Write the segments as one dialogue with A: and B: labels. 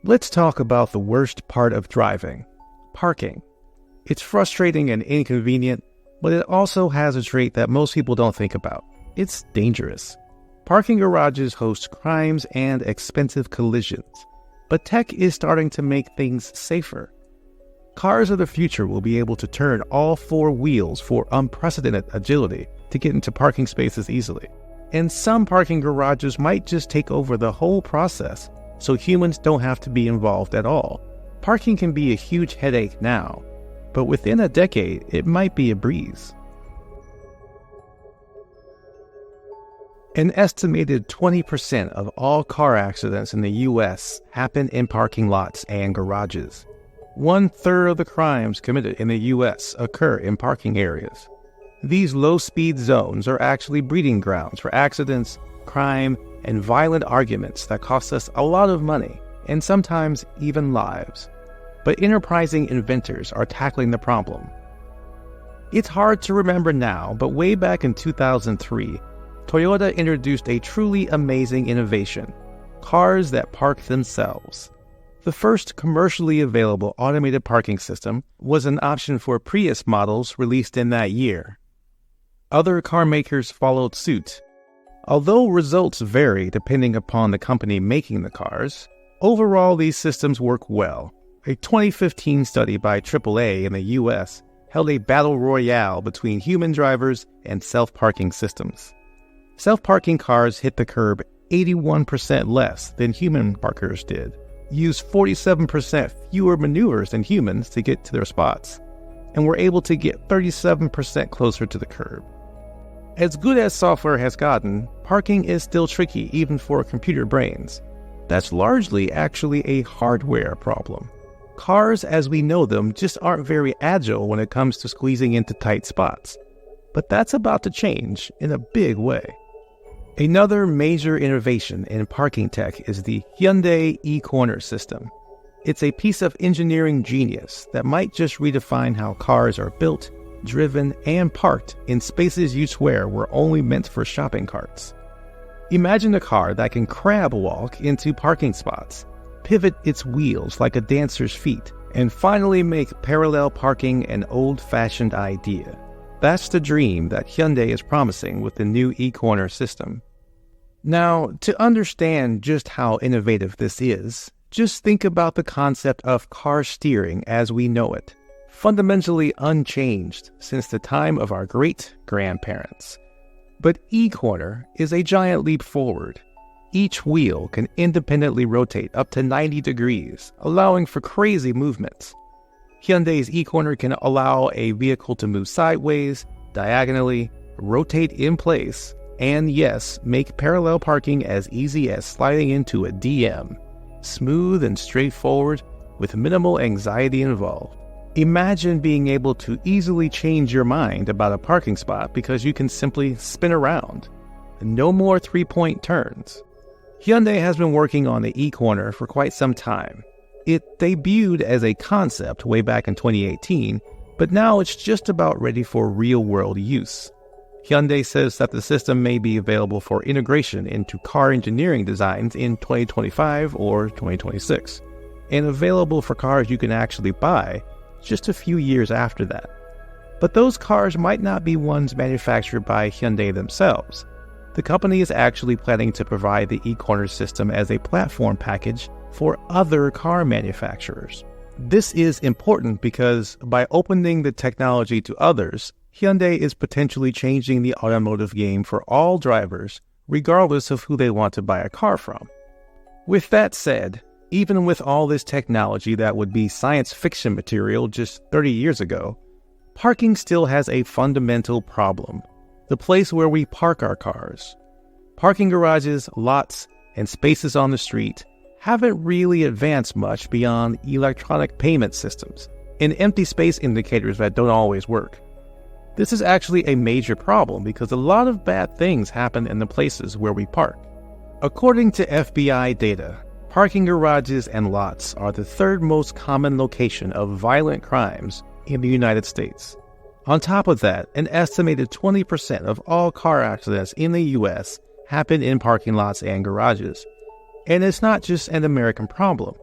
A: Let's talk about the worst part of driving, parking. It's frustrating and inconvenient, but it also has a trait that most people don't think about. It's dangerous. Parking garages host crimes and expensive collisions, but tech is starting to make things safer. Cars of the future will be able to turn all four wheels for unprecedented agility to get into parking spaces easily. And some parking garages might just take over the whole process, so humans don't have to be involved at all. Parking can be a huge headache now, but within a decade, it might be a breeze. An estimated 20% of all car accidents in the U.S. happen in parking lots and garages. 1/3 of the crimes committed in the U.S. occur in parking areas. These low-speed zones are actually breeding grounds for accidents, crime, and violent arguments that cost us a lot of money, and sometimes even lives. But enterprising inventors are tackling the problem. It's hard to remember now, but way back in 2003, Toyota introduced a truly amazing innovation: cars that park themselves. The first commercially available automated parking system was an option for Prius models released in that year. Other car makers followed suit. Although results vary depending upon the company making the cars, overall these systems work well. A 2015 study by AAA in the US held a battle royale between human drivers and self-parking systems. Self-parking cars hit the curb 81% less than human parkers did, used 47% fewer maneuvers than humans to get to their spots, and were able to get 37% closer to the curb. As good as software has gotten, parking is still tricky even for computer brains. That's largely actually a hardware problem. Cars as we know them just aren't very agile when it comes to squeezing into tight spots. But that's about to change in a big way. Another major innovation in parking tech is the Hyundai e-corner system. It's a piece of engineering genius that might just redefine how cars are built, driven, and parked in spaces you swear were only meant for shopping carts. Imagine a car that can crab walk into parking spots, pivot its wheels like a dancer's feet, and finally make parallel parking an old-fashioned idea. That's the dream that Hyundai is promising with the new e-corner system. Now, to understand just how innovative this is, just think about the concept of car steering as we know it, fundamentally unchanged since the time of our great-grandparents. But e-corner is a giant leap forward. Each wheel can independently rotate up to 90 degrees, allowing for crazy movements. Hyundai's e-corner can allow a vehicle to move sideways, diagonally, rotate in place, and yes, make parallel parking as easy as sliding into a DM. Smooth and straightforward, with minimal anxiety involved. Imagine being able to easily change your mind about a parking spot because you can simply spin around. No more three-point turns. Hyundai has been working on the e-corner for quite some time. It debuted as a concept way back in 2018, but now it's just about ready for real-world use. Hyundai says that the system may be available for integration into car engineering designs in 2025 or 2026, and available for cars you can actually buy just a few years after that. But those cars might not be ones manufactured by Hyundai themselves. The company is actually planning to provide the e-corner system as a platform package for other car manufacturers. This is important because by opening the technology to others, Hyundai is potentially changing the automotive game for all drivers, regardless of who they want to buy a car from. With that said, even with all this technology that would be science fiction material just 30 years ago, parking still has a fundamental problem: the place where we park our cars. Parking garages, lots, and spaces on the street haven't really advanced much beyond electronic payment systems and empty space indicators that don't always work. This is actually a major problem because a lot of bad things happen in the places where we park. According to FBI data, parking garages and lots are the third most common location of violent crimes in the United States. On top of that, an estimated 20% of all car accidents in the U.S. happen in parking lots and garages. And it's not just an American problem.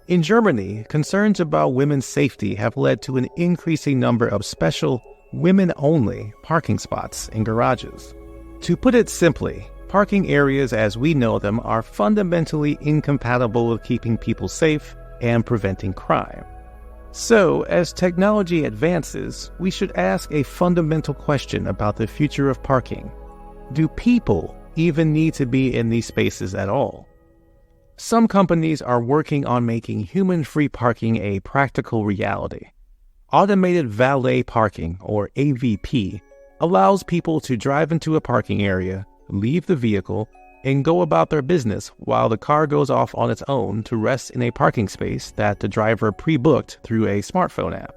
A: In Germany, concerns about women's safety have led to an increasing number of special, women-only parking spots in garages. To put it simply, parking areas as we know them are fundamentally incompatible with keeping people safe and preventing crime. So, as technology advances, we should ask a fundamental question about the future of parking. Do people even need to be in these spaces at all? Some companies are working on making human-free parking a practical reality. Automated valet parking, or AVP, allows people to drive into a parking area, leave the vehicle, and go about their business while the car goes off on its own to rest in a parking space that the driver pre-booked through a smartphone app.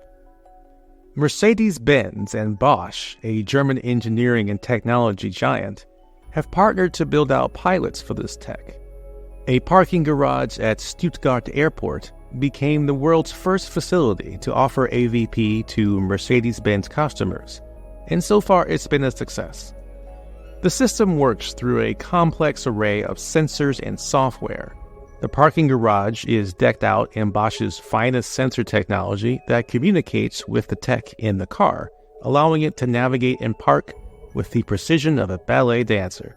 A: Mercedes-Benz and Bosch, a German engineering and technology giant, have partnered to build out pilots for this tech. A parking garage at Stuttgart Airport became the world's first facility to offer AVP to Mercedes-Benz customers, and so far it's been a success. The system works through a complex array of sensors and software. The parking garage is decked out in Bosch's finest sensor technology that communicates with the tech in the car, allowing it to navigate and park with the precision of a ballet dancer.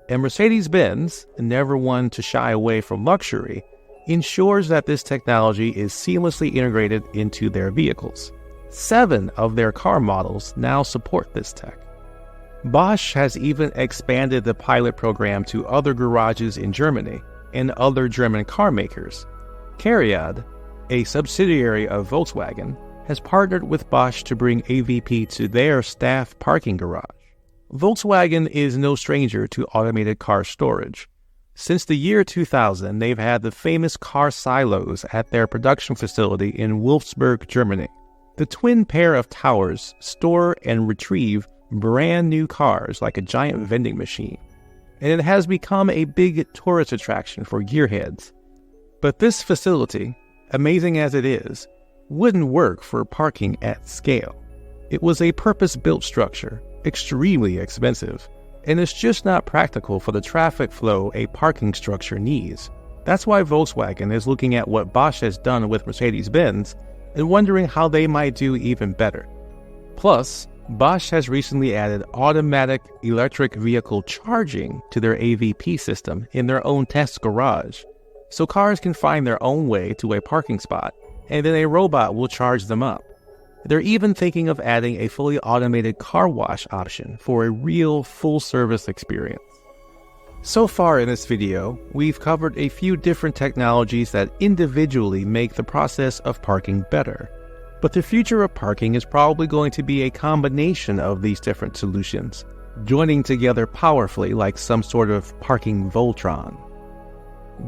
A: And Mercedes-Benz, never one to shy away from luxury, ensures that this technology is seamlessly integrated into their vehicles. 7 of their car models now support this tech. Bosch has even expanded the pilot program to other garages in Germany and other German car makers. Cariad, a subsidiary of Volkswagen, has partnered with Bosch to bring AVP to their staff parking garage. Volkswagen is no stranger to automated car storage. Since the year 2000, they've had the famous car silos at their production facility in Wolfsburg, Germany. The twin pair of towers store and retrieve brand new cars like a giant vending machine, and it has become a big tourist attraction for gearheads. But this facility, amazing as it is, wouldn't work for parking at scale. It was a purpose-built structure, extremely expensive, and it's just not practical for the traffic flow a parking structure needs. That's why Volkswagen is looking at what Bosch has done with Mercedes-Benz and wondering how they might do even better. Plus, Bosch has recently added automatic electric vehicle charging to their AVP system in their own test garage, so cars can find their own way to a parking spot, and then a robot will charge them up. They're even thinking of adding a fully automated car wash option for a real full-service experience. So far in this video, we've covered a few different technologies that individually make the process of parking better. But the future of parking is probably going to be a combination of these different solutions, joining together powerfully like some sort of parking Voltron.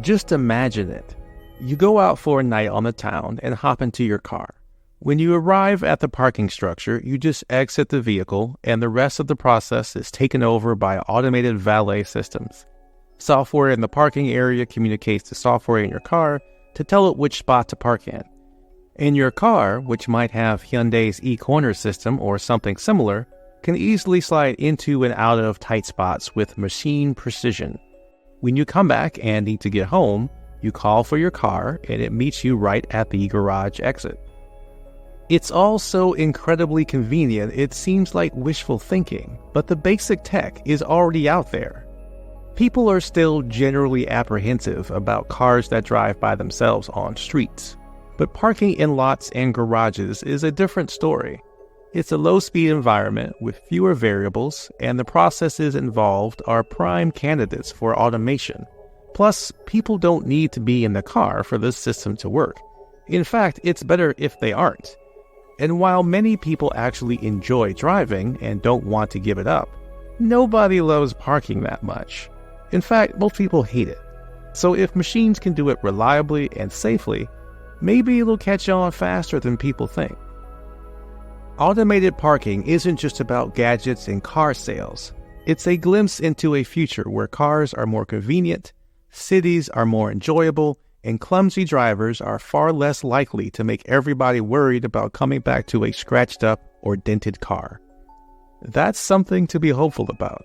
A: Just imagine it. You go out for a night on the town and hop into your car. When you arrive at the parking structure, you just exit the vehicle, and the rest of the process is taken over by automated valet systems. Software in the parking area communicates to software in your car to tell it which spot to park in. And your car, which might have Hyundai's e-corner system or something similar, can easily slide into and out of tight spots with machine precision. When you come back and need to get home, you call for your car and it meets you right at the garage exit. It's all so incredibly convenient it seems like wishful thinking, but the basic tech is already out there. People are still generally apprehensive about cars that drive by themselves on streets, but parking in lots and garages is a different story. It's a low-speed environment with fewer variables, and the processes involved are prime candidates for automation. Plus, people don't need to be in the car for this system to work. In fact, it's better if they aren't. And while many people actually enjoy driving and don't want to give it up, nobody loves parking that much. In fact, most people hate it. So if machines can do it reliably and safely, maybe it'll catch on faster than people think. Automated parking isn't just about gadgets and car sales. It's a glimpse into a future where cars are more convenient, cities are more enjoyable, and clumsy drivers are far less likely to make everybody worried about coming back to a scratched up or dented car. That's something to be hopeful about.